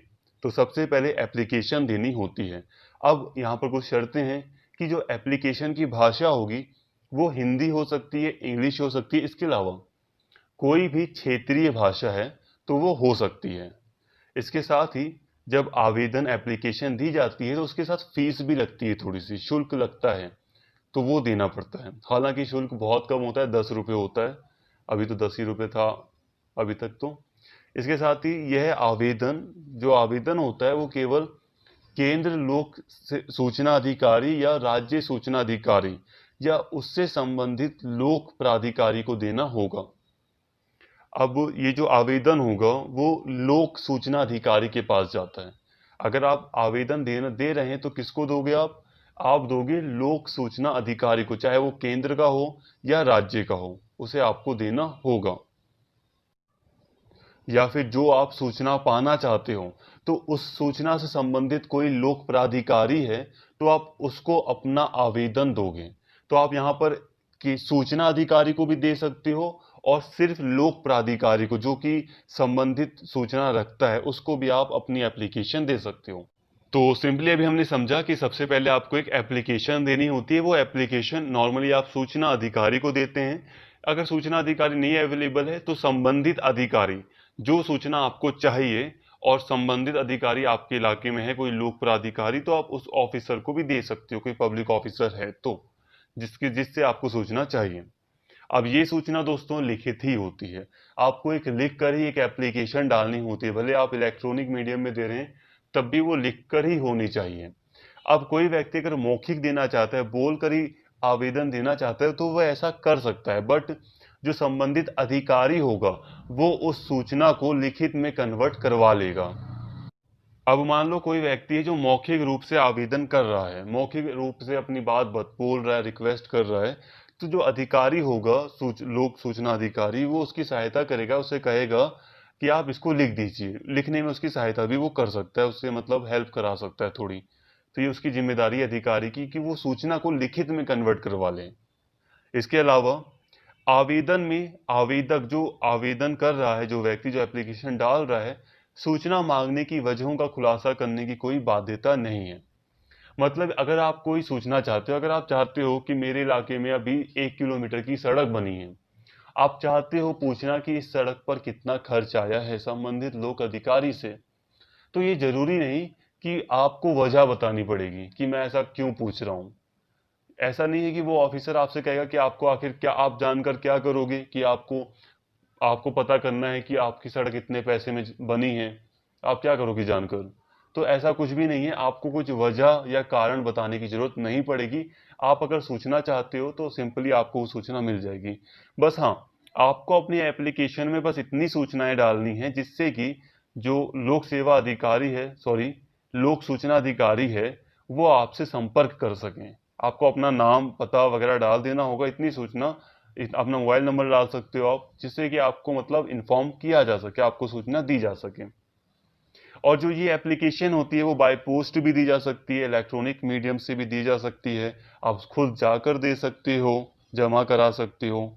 तो सबसे पहले एप्लीकेशन देनी होती है। अब यहाँ पर कुछ शर्तें हैं कि जो एप्लीकेशन की भाषा होगी वो हिंदी हो सकती है, इंग्लिश हो सकती है, इसके अलावा कोई भी क्षेत्रीय भाषा है तो वो हो सकती है। इसके साथ ही जब आवेदन एप्लीकेशन दी जाती है तो उसके साथ फीस भी लगती है, थोड़ी सी शुल्क लगता है, तो वो देना पड़ता है। हालांकि शुल्क बहुत कम होता है, 10 रुपये होता है। अभी तो 10 ही रुपये था अभी तक तो। इसके साथ ही यह आवेदन, जो आवेदन होता है वो केवल केंद्र लोक सूचना अधिकारी या राज्य सूचना अधिकारी या उससे संबंधित लोक प्राधिकारी को देना होगा। अब ये जो आवेदन होगा वो लोक सूचना अधिकारी के पास जाता है। अगर आप आवेदन दे रहे हैं तो किसको दोगे आप दोगे लोक सूचना अधिकारी को, चाहे वो केंद्र का हो या राज्य का हो, उसे आपको देना होगा। या फिर जो आप सूचना पाना चाहते हो तो उस सूचना से संबंधित कोई लोक प्राधिकारी है तो आप उसको अपना आवेदन दोगे। तो आप यहाँ पर कि सूचना अधिकारी को भी दे सकते हो और सिर्फ लोक प्राधिकारी को, जो कि संबंधित सूचना रखता है, उसको भी आप अपनी एप्लीकेशन दे सकते हो। तो सिंपली अभी हमने समझा कि सबसे पहले आपको एक एप्लीकेशन देनी होती है। वो एप्लीकेशन नॉर्मली आप सूचना अधिकारी को देते हैं। अगर सूचना अधिकारी नहीं अवेलेबल है तो संबंधित अधिकारी, जो सूचना आपको चाहिए और संबंधित अधिकारी आपके इलाके में है, कोई लोक प्राधिकारी, तो आप उस ऑफिसर को भी दे सकते हो, कोई पब्लिक ऑफिसर है तो जिससे आपको सूचना चाहिए। अब ये सूचना दोस्तों लिखित ही होती है। आपको एक लिख कर ही एक एप्लीकेशन डालनी होती है, भले आप इलेक्ट्रॉनिक मीडियम में दे रहे हैं तब भी वो लिख कर ही होनी चाहिए। अब कोई व्यक्ति अगर मौखिक देना चाहता है, बोल कर ही आवेदन देना चाहता है, तो वह ऐसा कर सकता है, बट जो संबंधित अधिकारी होगा वो उस सूचना को लिखित में कन्वर्ट करवा लेगा। अब मान लो कोई व्यक्ति है जो मौखिक रूप से आवेदन कर रहा है, मौखिक रूप से अपनी बात बोल रहा है, रिक्वेस्ट कर रहा है, तो जो अधिकारी होगा, लोक सूचना अधिकारी, वो उसकी सहायता करेगा, उसे कहेगा कि आप इसको लिख दीजिए। लिखने में उसकी सहायता भी वो कर सकता है, उससे मतलब हेल्प करा सकता है थोड़ी। तो ये उसकी जिम्मेदारी है अधिकारी की कि वो सूचना को लिखित में कन्वर्ट करवा ले। इसके अलावा आवेदन में आवेदक, जो आवेदन कर रहा है, जो व्यक्ति जो एप्लीकेशन डाल रहा है, सूचना मांगने की वजहों का खुलासा करने की कोई बाध्यता नहीं है। मतलब अगर आप कोई सूचना चाहते हो, अगर आप चाहते हो कि मेरे इलाके में अभी 1 किलोमीटर की सड़क बनी है, आप चाहते हो पूछना कि इस सड़क पर कितना खर्च आया है संबंधित लोक अधिकारी से, तो ये जरूरी नहीं कि आपको वजह बतानी पड़ेगी कि मैं ऐसा क्यों पूछ रहा हूँ। ऐसा नहीं है कि वो ऑफिसर आपसे कहेगा कि आपको आखिर क्या, आप जानकर क्या करोगे, कि आपको आपको पता करना है कि आपकी सड़क इतने पैसे में बनी है, आप क्या करोगे जानकर। तो ऐसा कुछ भी नहीं है, आपको कुछ वजह या कारण बताने की जरूरत नहीं पड़ेगी। आप अगर सूचना चाहते हो तो सिंपली आपको वो सूचना मिल जाएगी। बस हाँ, आपको अपनी एप्लीकेशन में बस इतनी सूचनाएं डालनी है जिससे कि जो लोक सेवा अधिकारी है, सॉरी, लोक सूचना अधिकारी है, वो आपसे संपर्क कर सकें। आपको अपना नाम पता वगैरह डाल देना होगा, इतनी सूचना, अपना मोबाइल नंबर डाल सकते हो आप, जिससे कि आपको मतलब इन्फॉर्म किया जा सके, आपको सूचना दी जा सके। और जो ये एप्लीकेशन होती है वो बाय पोस्ट भी दी जा सकती है, इलेक्ट्रॉनिक मीडियम से भी दी जा सकती है, आप खुद जाकर दे सकते हो, जमा करा सकते हो।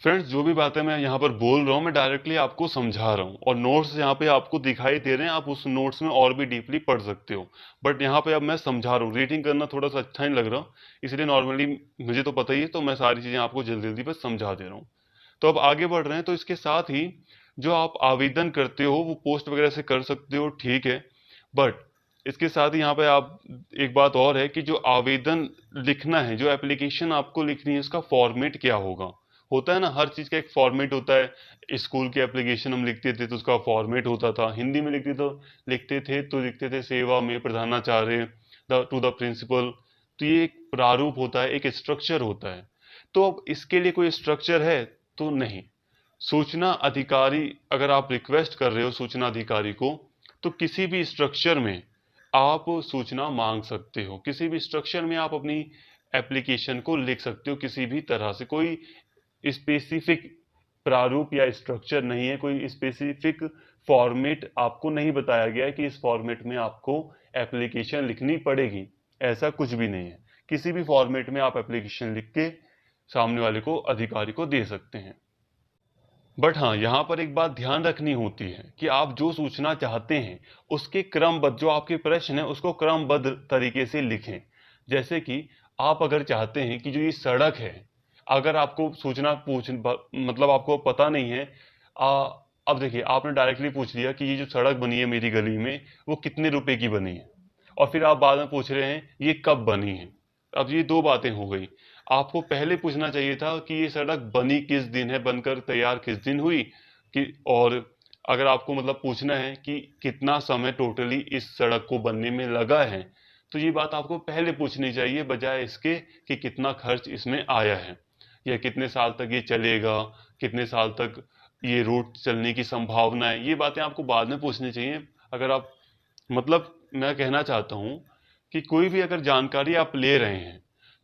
फ्रेंड्स, जो भी बातें मैं यहाँ पर बोल रहा हूँ मैं डायरेक्टली आपको समझा रहा हूँ, और नोट्स यहाँ पे आपको दिखाई दे रहे हैं, आप उस नोट्स में और भी डीपली पढ़ सकते हो। बट यहाँ पे अब मैं समझा रहा हूँ, रीडिंग करना थोड़ा सा अच्छा नहीं लग रहा, इसलिए नॉर्मली मुझे तो पता ही है, तो मैं सारी चीज़ें आपको जल्दी जल्दी बस समझा दे रहा हूँ। तो अब आगे बढ़ रहे हैं। तो इसके साथ ही जो आप आवेदन करते हो वो पोस्ट वगैरह से कर सकते हो, ठीक है, बट इसके साथ ही यहाँ पे आप, एक बात और है कि जो आवेदन लिखना है, जो एप्लीकेशन आपको लिखनी है, उसका फॉर्मेट क्या होगा। होता है ना, हर चीज़ का एक फॉर्मेट होता है। स्कूल की एप्लीकेशन हम लिखते थे तो उसका फॉर्मेट होता था, हिंदी में लिखते थे सेवा में प्रधानाचार्य टू द प्रिंसिपल। तो ये एक प्रारूप होता है, एक स्ट्रक्चर होता है। तो अब इसके लिए कोई स्ट्रक्चर है तो नहीं। सूचना अधिकारी, अगर आप रिक्वेस्ट कर रहे हो सूचना अधिकारी को, तो किसी भी स्ट्रक्चर में आप सूचना मांग सकते हो, किसी भी स्ट्रक्चर में आप अपनी एप्लीकेशन को लिख सकते हो, किसी भी तरह से। कोई स्पेसिफिक प्रारूप या स्ट्रक्चर नहीं है, कोई स्पेसिफिक फॉर्मेट आपको नहीं बताया गया है कि इस फॉर्मेट में आपको एप्लीकेशन लिखनी पड़ेगी। ऐसा कुछ भी नहीं है, किसी भी फॉर्मेट में आप एप्लीकेशन लिख के सामने वाले को, अधिकारी को दे सकते हैं। बट हाँ, यहाँ पर एक बात ध्यान रखनी होती है कि आप जो सूचना चाहते हैं उसके क्रमबद्ध, जो आपके प्रश्न है उसको क्रमबद्ध तरीके से लिखें। जैसे कि आप अगर चाहते हैं कि जो ये सड़क है, अगर आपको सूचना मतलब आपको पता नहीं है, अब देखिए आपने डायरेक्टली पूछ लिया कि ये जो सड़क बनी है मेरी गली में वो कितने रुपए की बनी है, और फिर आप बाद में पूछ रहे हैं ये कब बनी है। अब ये दो बातें हो गई। आपको पहले पूछना चाहिए था कि ये सड़क बनी किस दिन है, बनकर तैयार किस दिन हुई, कि और अगर आपको मतलब पूछना है कि कितना समय टोटली इस सड़क को बनने में लगा है, तो ये बात आपको पहले पूछनी चाहिए, बजाय इसके कि कितना खर्च इसमें आया है या कितने साल तक ये चलेगा, कितने साल तक ये रोड चलने की संभावना है। ये बातें आपको बाद में पूछनी चाहिए। अगर आप मतलब मैं कहना चाहता हूं कि कोई भी अगर जानकारी आप ले रहे हैं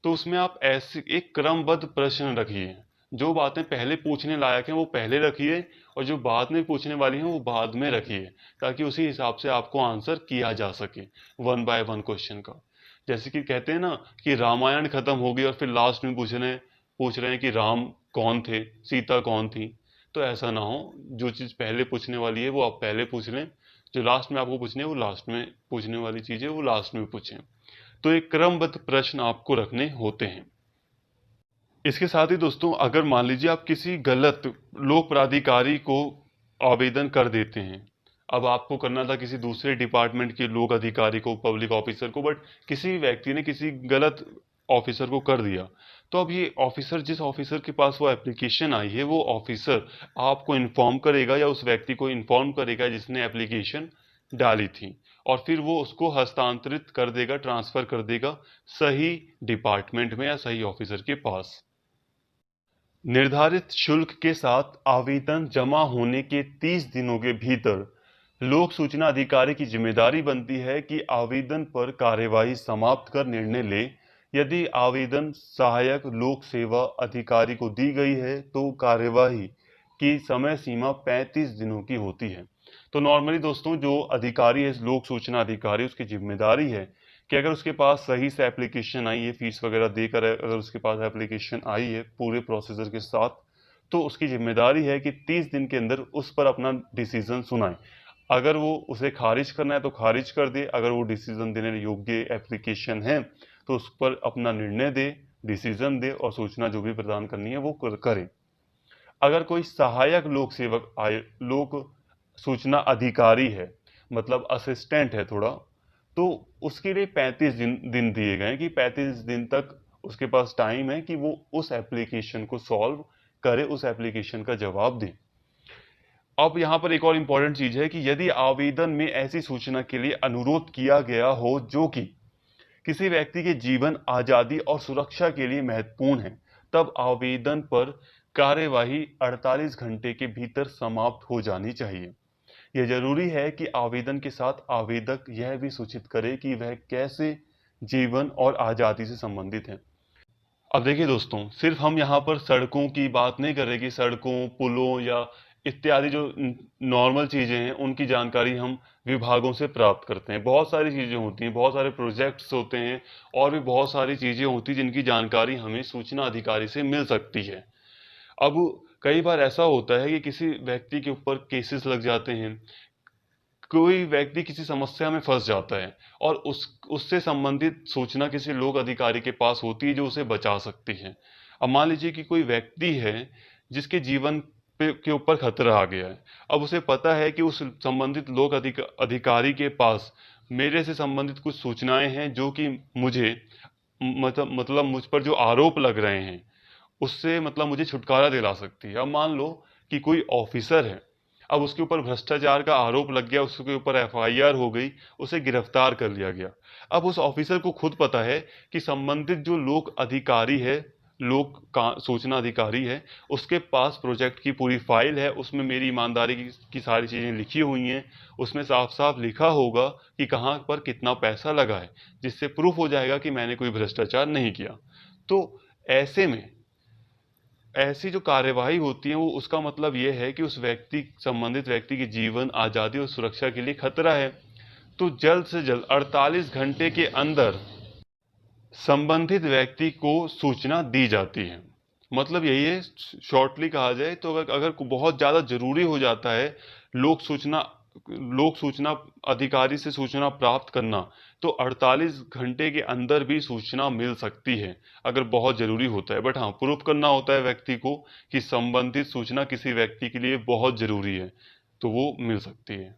तो उसमें आप ऐसे एक क्रमबद्ध प्रश्न रखिए। जो बातें पहले पूछने लायक हैं वो पहले रखिए, और जो बाद में पूछने वाली हैं वो बाद में रखिए, ताकि उसी हिसाब से आपको आंसर किया जा सके वन बाय वन क्वेश्चन का। जैसे कि कहते हैं ना कि रामायण खत्म हो गई और फिर लास्ट में पूछ रहे हैं कि राम कौन थे, सीता कौन थी। तो ऐसा ना हो, जो चीज़ पहले पूछने वाली है वो आप पहले पूछ लें, जो लास्ट में आपको पूछनी है वो लास्ट में पूछने वाली चीज़ है वो लास्ट में पूछें। तो एक क्रमबद्ध प्रश्न आपको रखने होते हैं। इसके साथ ही दोस्तों, अगर मान लीजिए आप किसी गलत लोक प्राधिकारी को आवेदन कर देते हैं, अब आपको करना था किसी दूसरे डिपार्टमेंट के लोक अधिकारी को, पब्लिक ऑफिसर को, बट किसी व्यक्ति ने किसी गलत ऑफिसर को कर दिया, तो अब ये ऑफिसर, जिस ऑफिसर के पास वो एप्लीकेशन आई है, वो ऑफिसर आपको इन्फॉर्म करेगा या उस व्यक्ति को इन्फॉर्म करेगा जिसने एप्लीकेशन डाली थी, और फिर वो उसको हस्तांतरित कर देगा, ट्रांसफर कर देगा सही डिपार्टमेंट में या सही ऑफिसर के पास। निर्धारित शुल्क के साथ आवेदन जमा होने के 30 दिनों के भीतर लोक सूचना अधिकारी की जिम्मेदारी बनती है कि आवेदन पर कार्यवाही समाप्त कर निर्णय ले। यदि आवेदन सहायक लोक सेवा अधिकारी को दी गई है तो कार्यवाही की समय सीमा 35 दिनों की होती है। तो नॉर्मली दोस्तों, जो अधिकारी है लोक सूचना अधिकारी, उसकी जिम्मेदारी है कि अगर उसके पास सही से एप्लीकेशन आई है, फीस वगैरह देकर अगर उसके पास एप्लीकेशन आई है पूरे प्रोसीजर के साथ, तो उसकी जिम्मेदारी है कि 30 दिन के अंदर उस पर अपना डिसीजन सुनाए। अगर वो उसे खारिज करना है तो खारिज कर दे, अगर वो डिसीजन देने योग्य एप्लीकेशन है तो उस पर अपना निर्णय दे, डिसीजन दे, और सूचना जो भी प्रदान करनी है वो करे। अगर कोई सहायक लोक सेवक आय लोक सूचना अधिकारी है, मतलब असिस्टेंट है थोड़ा, तो उसके लिए 35 दिन दिए गए हैं कि 35 दिन तक उसके पास टाइम है कि वो उस एप्लीकेशन को सॉल्व करे, उस एप्लीकेशन का जवाब दे। अब यहाँ पर एक और इम्पॉर्टेंट चीज है कि यदि आवेदन में ऐसी सूचना के लिए अनुरोध किया गया हो जो कि किसी व्यक्ति के जीवन, आजादी और सुरक्षा के लिए महत्वपूर्ण है, तब आवेदन पर कार्यवाही 48 घंटे के भीतर समाप्त हो जानी चाहिए। यह जरूरी है कि आवेदन के साथ आवेदक यह भी सूचित करे कि वह कैसे जीवन और आजादी से संबंधित है। अब देखिए दोस्तों, सिर्फ हम यहाँ पर सड़कों की बात नहीं कर रहे कि सड़कों, पुलों या इत्यादि जो नॉर्मल चीजें हैं उनकी जानकारी हम विभागों से प्राप्त करते हैं। बहुत सारी चीजें होती हैं, बहुत सारे प्रोजेक्ट्स होते हैं, और भी बहुत सारी चीजें होती हैं जिनकी जानकारी हमें सूचना अधिकारी से मिल सकती है। अब कई बार ऐसा होता है कि किसी व्यक्ति के ऊपर केसेस लग जाते हैं, कोई व्यक्ति किसी समस्या में फंस जाता है, और उससे संबंधित सूचना किसी लोक अधिकारी के पास होती है जो उसे बचा सकती है। अब मान लीजिए कि कोई व्यक्ति है जिसके जीवन के ऊपर खतरा आ गया है। अब उसे पता है कि उस संबंधित लोक अधिकारी के पास मेरे से संबंधित कुछ सूचनाएं हैं जो कि मुझे मतलब मुझ पर जो आरोप लग रहे हैं उससे मतलब मुझे छुटकारा दिला सकती है। अब मान लो कि कोई ऑफिसर है, अब उसके ऊपर भ्रष्टाचार का आरोप लग गया, उसके ऊपर एफआईआर हो गई, उसे गिरफ्तार कर लिया गया। अब उस ऑफिसर को खुद पता है कि संबंधित जो लोक अधिकारी है, सूचना अधिकारी है, उसके पास प्रोजेक्ट की पूरी फाइल है, उसमें मेरी ईमानदारी की सारी चीजें लिखी हुई हैं, उसमें साफ साफ लिखा होगा कि कहाँ पर कितना पैसा लगा है, जिससे प्रूफ हो जाएगा कि मैंने कोई भ्रष्टाचार नहीं किया। तो ऐसे में ऐसी जो कार्यवाही होती है वो उसका मतलब ये है कि उस व्यक्ति संबंधित व्यक्ति के जीवन, आज़ादी और सुरक्षा के लिए खतरा है। तो जल्द से जल्द 48 घंटे के अंदर संबंधित व्यक्ति को सूचना दी जाती है। मतलब यही है, शॉर्टली कहा जाए तो अगर अगर बहुत ज़्यादा ज़रूरी हो जाता है लोक सूचना लोक सूचना अधिकारी से सूचना प्राप्त करना, तो 48 घंटे के अंदर भी सूचना मिल सकती है अगर बहुत ज़रूरी होता है। बट हाँ, प्रूफ करना होता है व्यक्ति को कि संबंधित सूचना किसी व्यक्ति के लिए बहुत ज़रूरी है, तो वो मिल सकती है।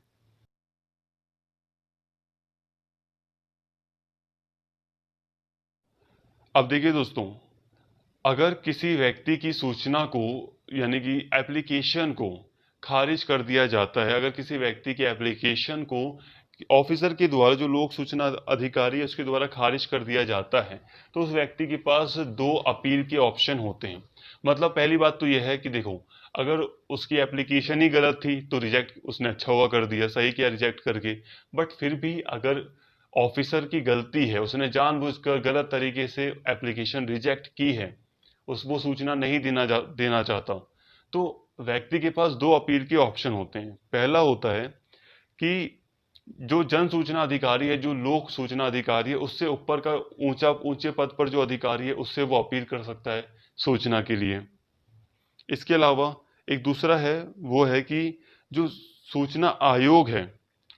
अब देखिए दोस्तों, अगर किसी व्यक्ति की सूचना को यानी कि एप्लीकेशन को खारिज कर दिया जाता है, अगर किसी व्यक्ति की एप्लीकेशन को ऑफिसर के द्वारा, जो लोक सूचना अधिकारी है उसके द्वारा खारिज कर दिया जाता है, तो उस व्यक्ति के पास दो अपील के ऑप्शन होते हैं। मतलब पहली बात तो यह है कि देखो, अगर उसकी एप्लीकेशन ही गलत थी तो रिजेक्ट उसने अच्छा हुआ कर दिया, सही किया रिजेक्ट करके। बट फिर भी अगर ऑफिसर की गलती है, उसने जानबूझकर गलत तरीके से एप्लीकेशन रिजेक्ट की है, उस वो सूचना नहीं देना चाहता, तो व्यक्ति के पास दो अपील के ऑप्शन होते हैं। पहला होता है कि जो जन सूचना अधिकारी है, जो लोक सूचना अधिकारी है, उससे ऊपर का ऊंचे पद पर जो अधिकारी है उससे वो अपील कर सकता है सूचना के लिए। इसके अलावा एक दूसरा है, वो है कि जो सूचना आयोग है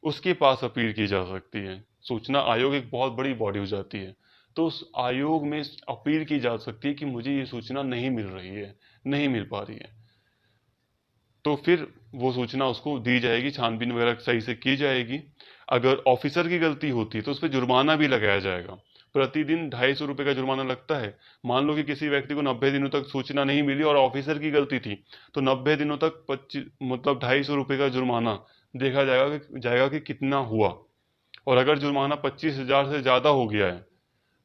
उसके पास अपील की जा सकती है। सूचना आयोग एक बहुत बड़ी बॉडी हो जाती है, तो उस आयोग में अपील की जा सकती है कि मुझे ये सूचना नहीं मिल रही है, नहीं मिल पा रही है। तो फिर वो सूचना उसको दी जाएगी, छानबीन वगैरह सही से की जाएगी। अगर ऑफिसर की गलती होती है तो उस पर जुर्माना भी लगाया जाएगा। प्रतिदिन 250 रुपये का जुर्माना लगता है। मान लो कि किसी व्यक्ति को 90 दिनों तक सूचना नहीं मिली और ऑफिसर की गलती थी, तो 90 दिनों तक 25 मतलब 250 रुपये का जुर्माना देखा जाएगा कि कितना हुआ। और अगर जुर्माना 25,000 से ज़्यादा हो गया है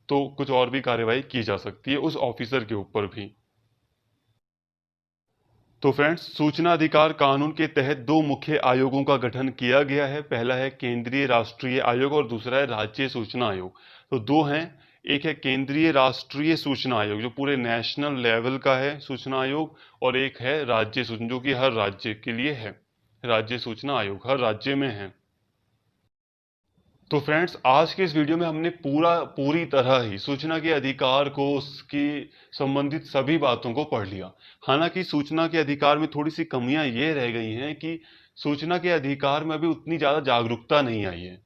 तो कुछ और भी कार्रवाई की जा सकती है उस ऑफिसर के ऊपर भी। तो फ्रेंड्स, सूचना अधिकार कानून के तहत दो मुख्य आयोगों का गठन किया गया है। पहला है केंद्रीय राष्ट्रीय आयोग और दूसरा है राज्य सूचना आयोग। तो दो हैं, एक है केंद्रीय राष्ट्रीय सूचना आयोग जो पूरे नेशनल लेवल का है सूचना आयोग, और एक है राज्य सूचना जो कि हर राज्य के लिए है। राज्य सूचना आयोग हर राज्य में है। तो फ्रेंड्स, आज के इस वीडियो में हमने पूरी तरह ही सूचना के अधिकार को, उसकी संबंधित सभी बातों को पढ़ लिया। हालांकि सूचना के अधिकार में थोड़ी सी कमियां ये रह गई हैं कि सूचना के अधिकार में अभी उतनी ज़्यादा जागरूकता नहीं आई है।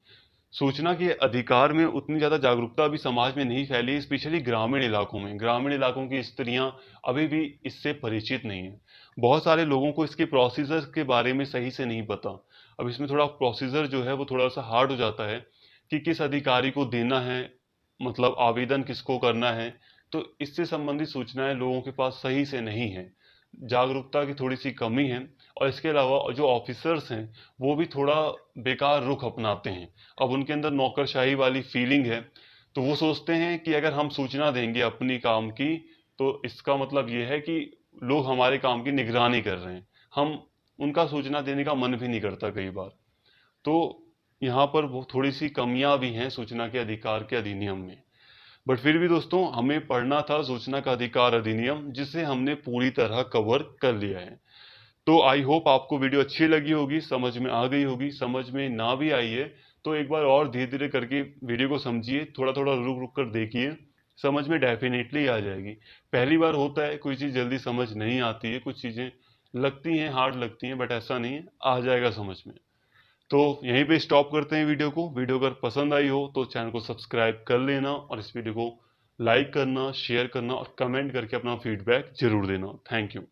सूचना के अधिकार में उतनी ज़्यादा जागरूकता अभी समाज में नहीं फैली है, स्पेशली ग्रामीण इलाकों में। ग्रामीण इलाकों की स्त्रियां अभी भी इससे परिचित नहीं है। बहुत सारे लोगों को इसके प्रोसीजर के बारे में सही से नहीं पता। अब इसमें थोड़ा प्रोसीजर जो है वो थोड़ा सा हार्ड हो जाता है कि किस अधिकारी को देना है, मतलब आवेदन किसको करना है। तो इससे संबंधित सूचनाएं लोगों के पास सही से नहीं है, जागरूकता की थोड़ी सी कमी है। और इसके अलावा जो ऑफिसर्स हैं वो भी थोड़ा बेकार रुख अपनाते हैं। अब उनके अंदर नौकरशाही वाली फीलिंग है, तो वो सोचते हैं कि अगर हम सूचना देंगे अपनी काम की तो इसका मतलब ये है कि लोग हमारे काम की निगरानी कर रहे हैं। हम उनका सूचना देने का मन भी नहीं करता कई बार। तो यहाँ पर वो थोड़ी सी कमियां भी हैं सूचना के अधिकार के अधिनियम में। बट फिर भी दोस्तों, हमें पढ़ना था सूचना का अधिकार अधिनियम, जिसे हमने पूरी तरह कवर कर लिया है। तो आई होप आपको वीडियो अच्छी लगी होगी, समझ में आ गई होगी। समझ में ना भी आई है तो एक बार और धीरे धीरे करके वीडियो को समझिए, थोड़ा थोड़ा रुक रुक कर देखिए, समझ में डेफिनेटली आ जाएगी। पहली बार होता है, कोई चीज़ जल्दी समझ नहीं आती है, कुछ चीज़ें लगती हैं, हार्ड लगती हैं, बट ऐसा नहीं है, आ जाएगा समझ में। तो यहीं पे स्टॉप करते हैं वीडियो को। वीडियो अगर पसंद आई हो तो चैनल को सब्सक्राइब कर लेना, और इस वीडियो को लाइक करना, शेयर करना और कमेंट करके अपना फीडबैक जरूर देना। Thank you.